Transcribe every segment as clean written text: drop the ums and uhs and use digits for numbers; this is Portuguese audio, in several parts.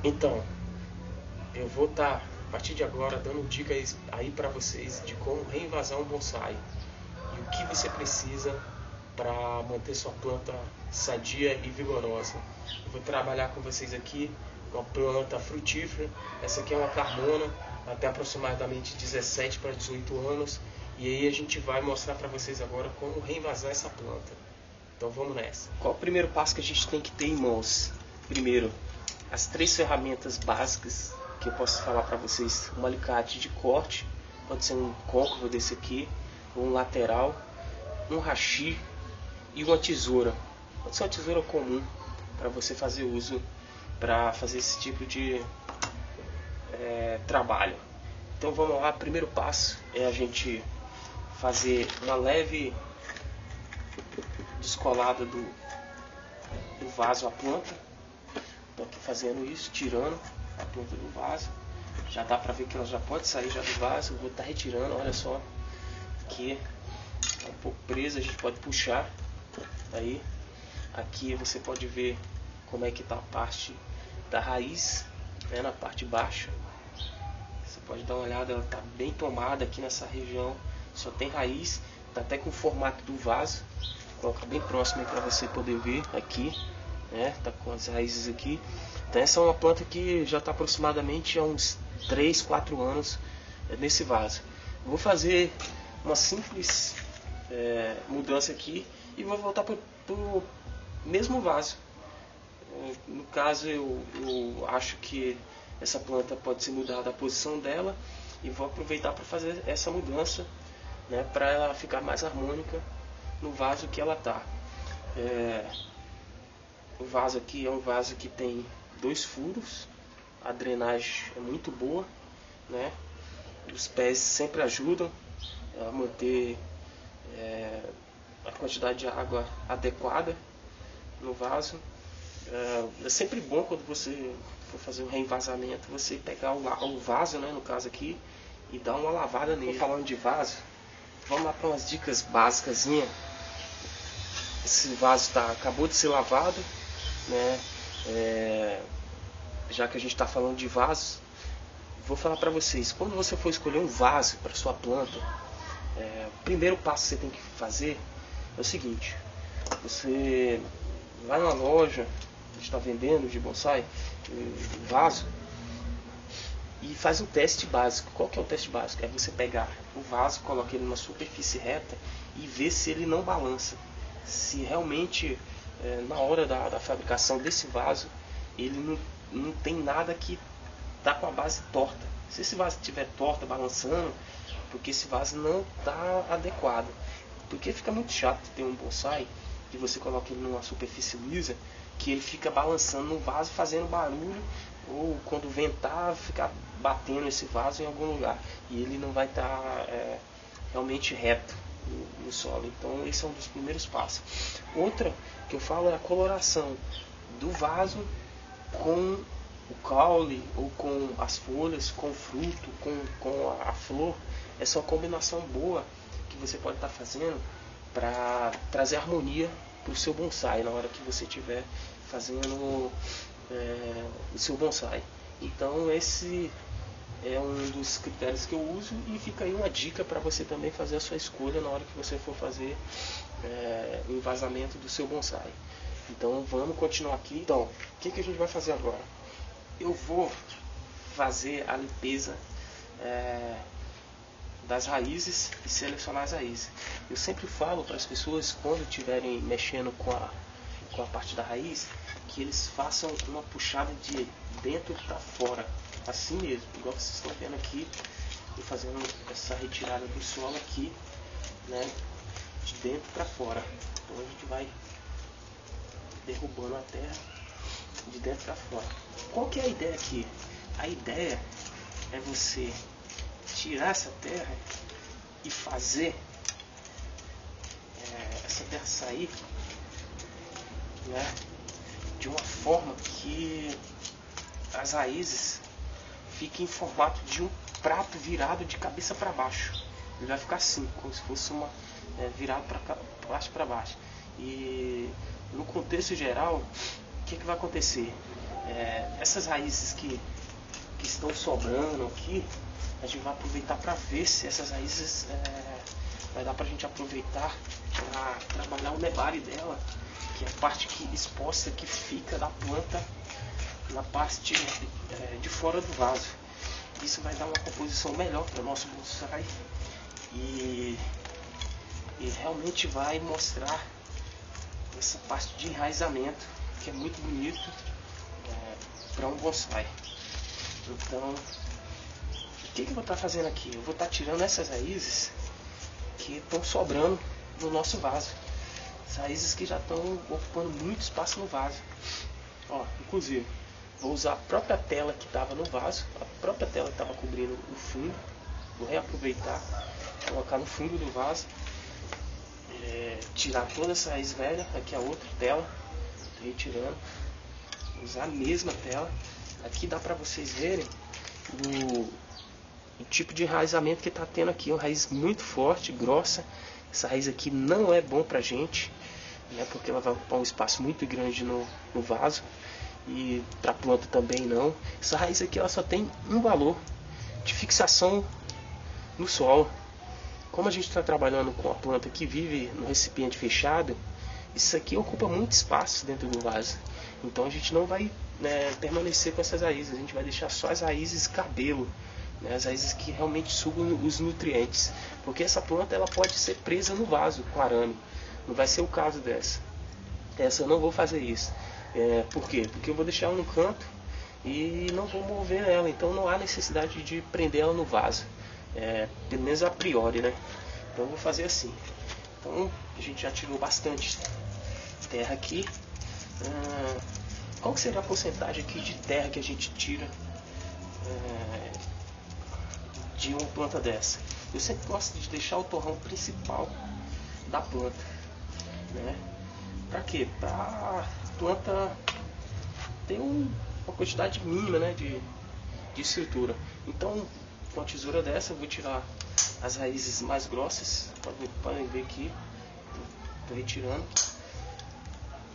Então, eu vou estar, a partir de agora, dando dicas aí para vocês de como reinvasar um bonsai e o que você precisa para manter sua planta sadia e vigorosa. Eu vou trabalhar com vocês aqui com uma planta frutífera. Essa aqui é uma Carmona, até aproximadamente 17 para 18 anos. E aí a gente vai mostrar para vocês agora como reinvasar essa planta. Então vamos nessa. Qual o primeiro passo que a gente tem que ter em mãos? Primeiro, as 3 ferramentas básicas que eu posso falar para vocês: um alicate de corte, pode ser um côncavo desse aqui, ou um lateral, um hashi e uma tesoura. Pode ser uma tesoura comum para você fazer uso, para fazer esse tipo de trabalho. Então vamos lá, primeiro passo é a gente fazer uma leve descolada do vaso à planta. Estou aqui fazendo isso, tirando a planta do vaso. Já dá para ver que ela já pode sair já do vaso. Eu vou estar retirando, olha só, aqui é um pouco presa, a gente pode puxar. Aí, aqui você pode ver como é que está a parte da raiz, né, na parte baixa. Você pode dar uma olhada, ela está bem tomada aqui nessa região, só tem raiz, está até com o formato do vaso. Vou colocar bem próximo para você poder ver aqui, né? Tá com as raízes aqui. Então essa é uma planta que já está aproximadamente há uns 3, 4 anos nesse vaso. Vou fazer uma simples mudança aqui e vou voltar para o mesmo vaso. No caso eu acho que essa planta pode ser mudada a posição dela e vou aproveitar para fazer essa mudança, né, para ela ficar mais harmônica no vaso que ela está. O vaso aqui é um vaso que tem 2 furos, a drenagem é muito boa, né? Os pés sempre ajudam a manter a quantidade de água adequada no vaso. É sempre bom quando você for fazer um reenvasamento, você pegar o vaso, né, no caso aqui, e dar uma lavada nele. Falando de vaso, vamos lá para umas dicas básicas. Esse vaso acabou de ser lavado, né? Já que a gente está falando de vasos, vou falar para vocês: quando você for escolher um vaso para sua planta, o primeiro passo que você tem que fazer é o seguinte: você vai numa loja que está vendendo de bonsai, vaso, e faz um teste básico. Qual que é o teste básico? É você pegar o vaso, colocar ele numa superfície reta e ver se ele não balança. Se realmente na hora da fabricação desse vaso ele não tem nada que está com a base torta. Se esse vaso estiver torta, balançando, porque esse vaso não está adequado. Porque fica muito chato ter um bonsai que você coloca ele numa superfície lisa, que ele fica balançando no vaso, fazendo barulho, ou quando ventar, ficar batendo esse vaso em algum lugar, e ele não vai estar realmente reto no solo. Então esse é um dos primeiros passos. Outra que eu falo é a coloração do vaso com o caule, ou com as folhas, com o fruto, com a flor. Essa é uma combinação boa que você pode estar fazendo para trazer harmonia para o seu bonsai na hora que você estiver fazendo o seu bonsai. Então esse é um dos critérios que eu uso, e fica aí uma dica para você também fazer a sua escolha na hora que você for fazer o envasamento do seu bonsai. Então vamos continuar aqui. Então, o que a gente vai fazer agora? Eu vou fazer a limpeza das raízes e selecionar as raízes. Eu sempre falo para as pessoas, quando estiverem mexendo com a parte da raiz, que eles façam uma puxada de dentro para fora, assim mesmo, igual vocês estão vendo aqui, e fazendo essa retirada do solo aqui, né, de dentro para fora. Então a gente vai derrubando a terra de dentro para fora. Qual que é a ideia aqui? A ideia é você tirar essa terra e fazer essa terra sair, né, de uma forma que as raízes fiquem em formato de um prato virado de cabeça para baixo. Ele vai ficar assim, como se fosse uma virado para baixo. E no contexto geral, o que vai acontecer? Essas raízes que estão sobrando aqui, a gente vai aproveitar para ver se essas raízes vai dar pra gente aproveitar para trabalhar o nebari dela, que é a parte exposta que fica da planta na parte de fora do vaso. Isso vai dar uma composição melhor para o nosso bonsai e realmente vai mostrar essa parte de enraizamento, que é muito bonito para um bonsai. Então, o que eu vou estar fazendo aqui? Eu vou estar tirando essas raízes que estão sobrando no nosso vaso. As raízes que já estão ocupando muito espaço no vaso. Inclusive, vou usar a própria tela que estava no vaso, a própria tela que estava cobrindo o fundo. Vou reaproveitar, colocar no fundo do vaso, tirar toda essa raiz velha. Aqui a outra tela, estou retirando, usar a mesma tela. Aqui dá para vocês verem o tipo de enraizamento que está tendo aqui. Uma raiz muito forte, grossa. Essa raiz aqui não é bom para a gente, né, porque ela vai ocupar um espaço muito grande no vaso. E para a planta também não. Essa raiz aqui ela só tem um valor de fixação no solo. Como a gente está trabalhando com a planta que vive no recipiente fechado, isso aqui ocupa muito espaço dentro do vaso. Então a gente não vai permanecer com essas raízes. A gente vai deixar só as raízes cabelo, né, as raízes que realmente sugam os nutrientes. Porque essa planta ela pode ser presa no vaso com arame. Não vai ser o caso dessa. Essa eu não vou fazer isso. Por quê? Porque eu vou deixar ela no canto e não vou mover ela. Então não há necessidade de prender ela no vaso. Pelo menos a priori, né? Então eu vou fazer assim. Então a gente já tirou bastante terra aqui. Qual que seria a porcentagem aqui de terra que a gente tira de uma planta dessa? Eu sempre gosto de deixar o torrão principal da planta, né? Para quê? Para a planta ter uma quantidade mínima, né, de estrutura. Então, com a tesoura dessa, eu vou tirar as raízes mais grossas. Podem ver aqui, estou retirando,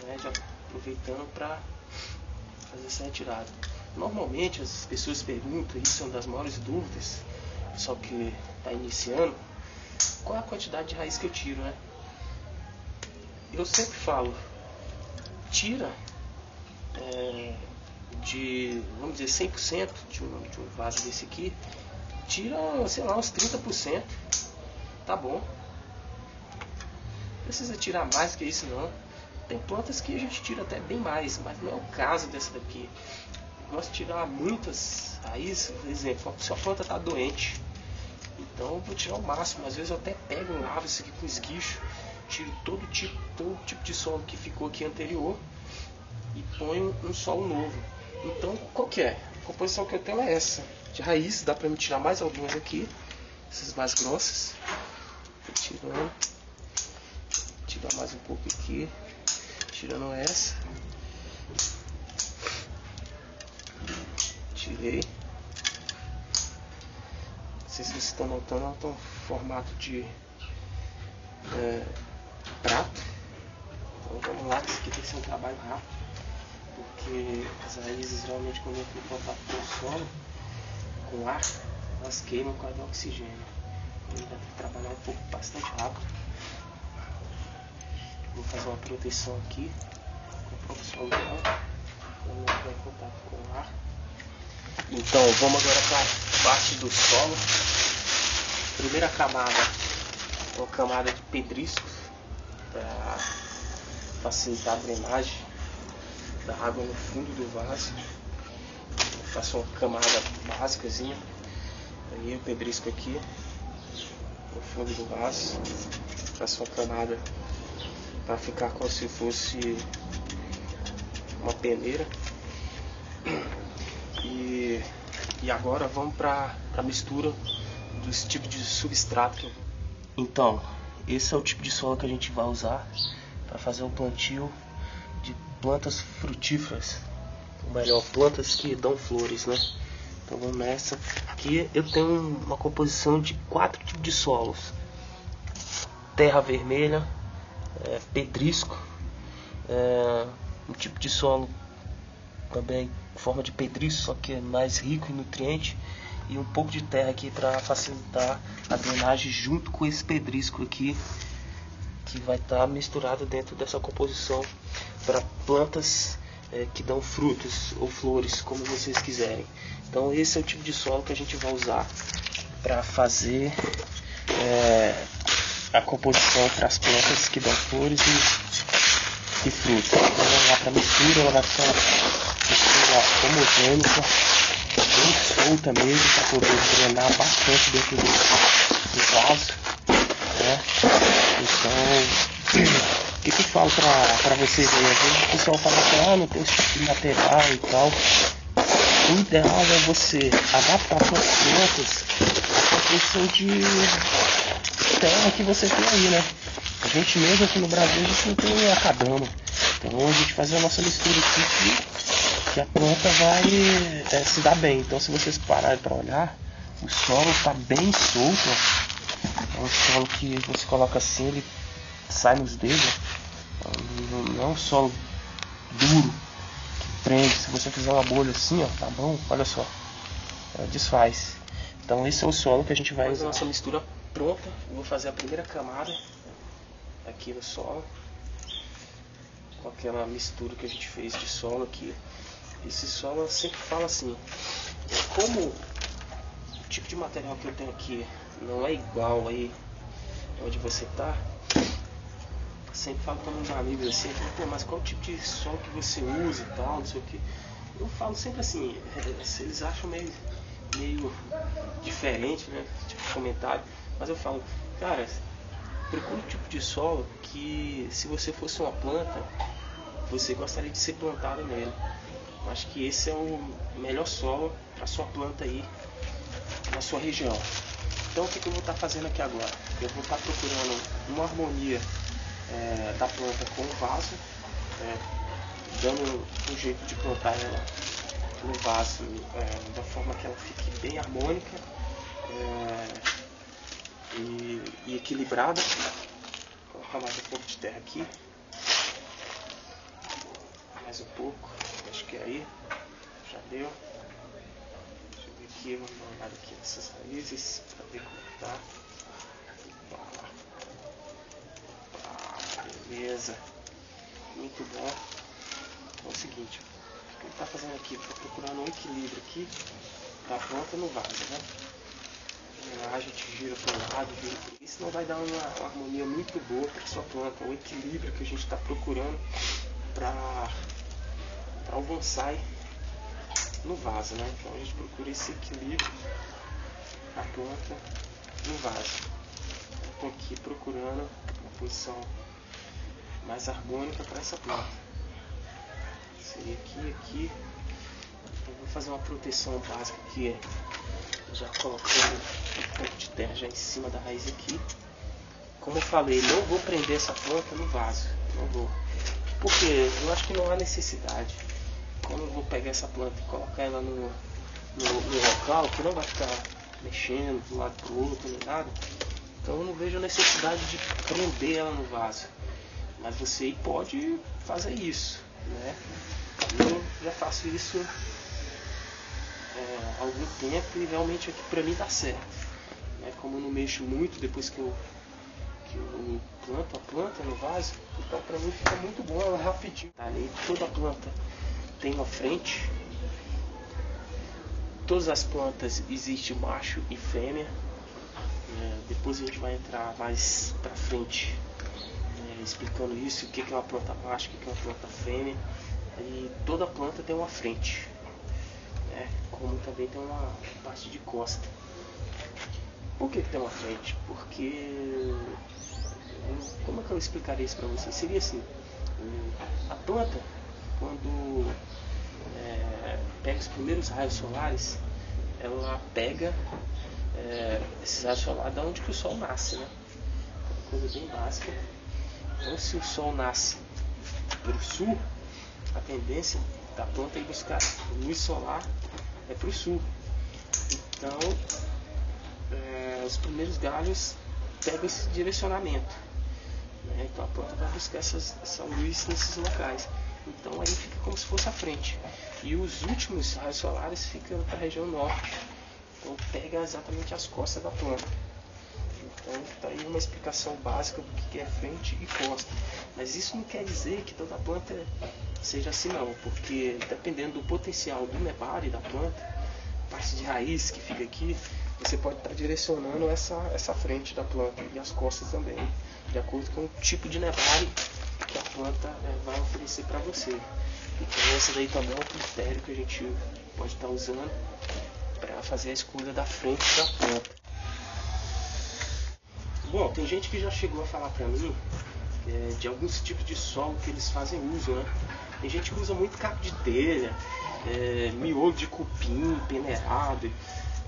né, já aproveitando para fazer essa retirada. Normalmente as pessoas perguntam, isso é uma das maiores dúvidas, só que está iniciando, qual é a quantidade de raiz que eu tiro, né? Eu sempre falo, tira vamos dizer, 100% de um vaso desse aqui, tira, sei lá, uns 30%, tá bom. Não precisa tirar mais que isso não. Tem plantas que a gente tira até bem mais, mas não é o caso dessa daqui. Eu gosto de tirar muitas raízes, por exemplo, se a planta está doente, então eu vou tirar o máximo. Às vezes eu até pego, lavo isso aqui com esguicho, tiro todo tipo de solo que ficou aqui anterior e ponho um solo novo. Então, qual que é? A composição que eu tenho é essa. De raiz, dá pra me tirar mais algumas aqui, essas mais grossas. Tô tirando. Tirar mais um pouco aqui. Tirando essa. Tirei. Não sei se vocês estão notando, ela tem um formato de prato. Então vamos lá, isso aqui tem que ser um trabalho rápido, porque as raízes realmente quando eu for contato com o solo, com o ar, elas queimam com o oxigênio. Então vai ter que trabalhar um pouco bastante rápido. Vou fazer uma proteção aqui com o próprio solo dela, para não entrar em contato com o ar. Então vamos agora para a parte do solo. Primeira camada é uma camada de pedriscos para facilitar a drenagem da água no fundo do vaso. Eu faço uma camada básicazinha, aí o pedrisco aqui no fundo do vaso. Faço uma camada para ficar como se fosse uma peneira. E agora vamos para a mistura dos tipos de substrato. Então, esse é o tipo de solo que a gente vai usar para fazer o plantio de plantas frutíferas, ou melhor, plantas que dão flores, né? Então vamos nessa. Aqui eu tenho uma composição de 4 tipos de solos: terra vermelha, pedrisco, um tipo de solo também em forma de pedriço, só que é mais rico em nutriente, e um pouco de terra aqui para facilitar a drenagem junto com esse pedrisco aqui, que vai estar misturado dentro dessa composição para plantas que dão frutos ou flores, como vocês quiserem. Então esse é o tipo de solo que a gente vai usar para fazer a composição para as plantas que dão flores e frutos. Então vamos lá para a mistura, ela vai ficar mistura homogênea, bem solta mesmo, para poder drenar bastante dentro do vaso, né? Então, o que eu falo para vocês aí? Às vezes o pessoal fala que não tem esse tipo de material e tal. O ideal é você adaptar suas plantas à composição de terra que você tem aí, né? A gente mesmo aqui no Brasil, a gente não tem acadama. Então a gente faz a nossa mistura aqui que a planta vai se dar bem. Então se vocês pararem para olhar, o solo está bem solto. É um solo que você coloca assim, ele sai nos dedos. Não é um solo duro que prende. Se você fizer uma bolha assim, ó, tá bom? Olha só, desfaz. Então esse é o solo que a gente vai usar. Nossa mistura pronta. Eu vou fazer a primeira camada aqui no solo, com aquela mistura que a gente fez de solo aqui. Esse solo eu sempre falo assim, como o tipo de material que eu tenho aqui não é igual aí onde você tá, sempre falo para meus amigos assim, pô, mas qual o tipo de solo que você usa e tal, não sei o que. Eu falo sempre assim, eles acham meio diferente, né, tipo de comentário, mas eu falo, cara, procure um tipo de solo que, se você fosse uma planta, você gostaria de ser plantado nele. Acho que esse é o melhor solo para sua planta aí na sua região. Então o que eu vou estar fazendo aqui agora? Eu vou estar procurando uma harmonia da planta com o vaso, dando um jeito de plantar ela no vaso da forma que ela fique bem harmônica e equilibrada. Vou colocar mais um pouco de terra aqui, mais um pouco, acho que é aí, já deu. Deixa eu ver aqui, vamos dar uma olhada aqui nessas raízes para ver como tá. Beleza, muito bom. Então é o seguinte, o que ele está fazendo aqui? Estou procurando um equilíbrio aqui da planta no vaso, né? A gente gira para um lado, gira para isso, não vai dar uma harmonia muito boa para sua planta. O equilíbrio que a gente está procurando para o bonsai no vaso, né? Então a gente procura esse equilíbrio da planta no vaso. Estou aqui procurando uma posição mais harmônica para essa planta. Seria aqui. Eu vou fazer uma proteção básica aqui, já colocando um pouco de terra já em cima da raiz aqui. Como eu falei, não vou prender essa planta no vaso, não vou, porque eu acho que não há necessidade. Como eu vou pegar essa planta e colocar ela no local que não vai ficar mexendo de um lado para o outro nem nada, então eu não vejo a necessidade de prender ela no vaso. Mas você pode fazer isso, né? Eu já faço isso há algum tempo e realmente aqui pra mim dá certo, né? Como eu não mexo muito depois que eu planto a planta no vaso, então pra mim fica muito bom, ela rapidinho. Tá, ali toda planta tem uma frente, todas as plantas existe macho e fêmea, depois a gente vai entrar mais pra frente explicando isso, o que é uma planta macho, o que é uma planta fêmea. E toda planta tem uma frente, né? Como também tem uma parte de costa. Por que tem uma frente? Porque, como é que eu explicaria isso para vocês? Seria assim, a planta, quando pega os primeiros raios solares, ela pega esses raios solares da onde que o sol nasce, né? Uma coisa bem básica. Então, se o sol nasce para o sul, a tendência da planta é ir buscar luz solar para o sul. Então, os primeiros galhos pegam esse direcionamento, né? Então a planta vai buscar essa luz nesses locais. Então aí fica como se fosse a frente. E os últimos raios solares ficam para a região norte. Então pega exatamente as costas da planta. Então tá aí uma explicação básica do que é frente e costa. Mas isso não quer dizer que toda planta seja assim não, porque dependendo do potencial do nebário da planta, a parte de raiz que fica aqui, você pode estar direcionando essa frente da planta e as costas também, de acordo com o tipo de nebário que a planta vai oferecer para você. Então esse daí também é um critério que a gente pode estar usando para fazer a escolha da frente da planta. Bom, tem gente que já chegou a falar para mim de alguns tipos de solo que eles fazem uso, né? Tem gente que usa muito caco de telha, miolo de cupim, peneirado,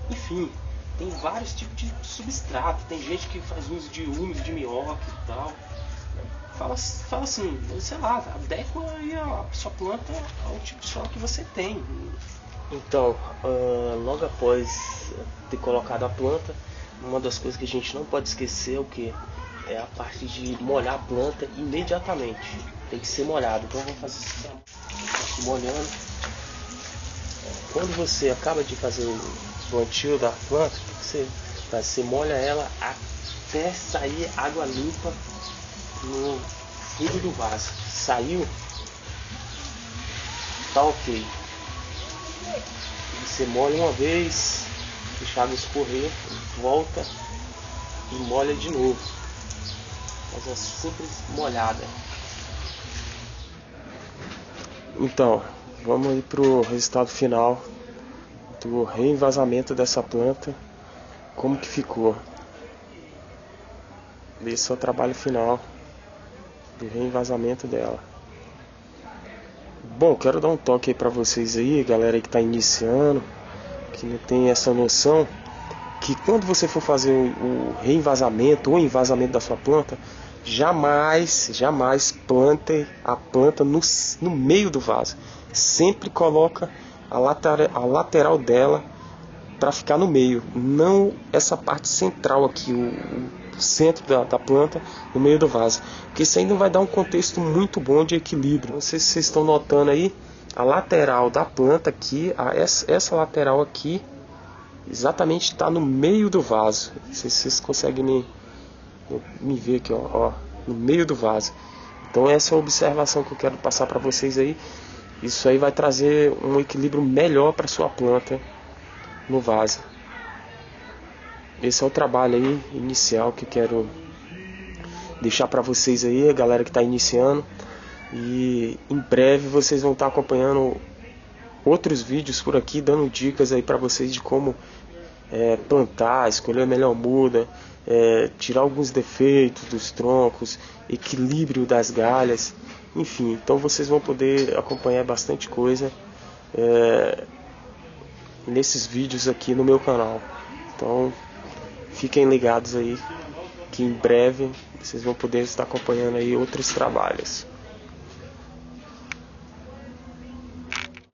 enfim, tem vários tipos de substrato. Tem gente que faz uso de humus, de minhoca e tal. Fala assim, sei lá, adequa aí a sua planta ao tipo de solo que você tem. Então, logo após ter colocado a planta, uma das coisas que a gente não pode esquecer é o que? É a parte de molhar a planta imediatamente. Tem que ser molhado. Então vamos fazer isso aqui, molhando. Quando você acaba de fazer o plantio da planta, você molha ela até sair água limpa no fundo do vaso. Saiu, tá ok. Você molha uma vez, deixa a água escorrer, volta e molha de novo. Faz uma simples molhada. Então, vamos aí pro resultado final do reenvasamento dessa planta. Como que ficou? Esse é o trabalho final de reenvasamento dela. Bom, quero dar um toque aí pra vocês aí, galera aí que tá iniciando, que não tem essa noção, que quando você for fazer o reenvasamento ou envasamento da sua planta, jamais plante a planta no meio do vaso. Sempre coloca a lateral dela para ficar no meio, não essa parte central aqui, o centro da planta, no meio do vaso, porque isso aí não vai dar um contexto muito bom de equilíbrio. Não sei se vocês estão notando aí, a lateral da planta aqui, essa lateral aqui, exatamente está no meio do vaso. Não sei se vocês conseguem me ver aqui, ó, no meio do vaso. Então essa é a observação que eu quero passar para vocês aí. Isso aí vai trazer um equilíbrio melhor para sua planta no vaso. Esse é o trabalho aí inicial que eu quero deixar para vocês aí, a galera que está iniciando. E em breve vocês vão estar acompanhando outros vídeos por aqui, dando dicas aí para vocês de como plantar, escolher a melhor muda, tirar alguns defeitos dos troncos, equilíbrio das galhas, enfim. Então vocês vão poder acompanhar bastante coisa nesses vídeos aqui no meu canal. Então fiquem ligados aí, que em breve vocês vão poder estar acompanhando aí outros trabalhos.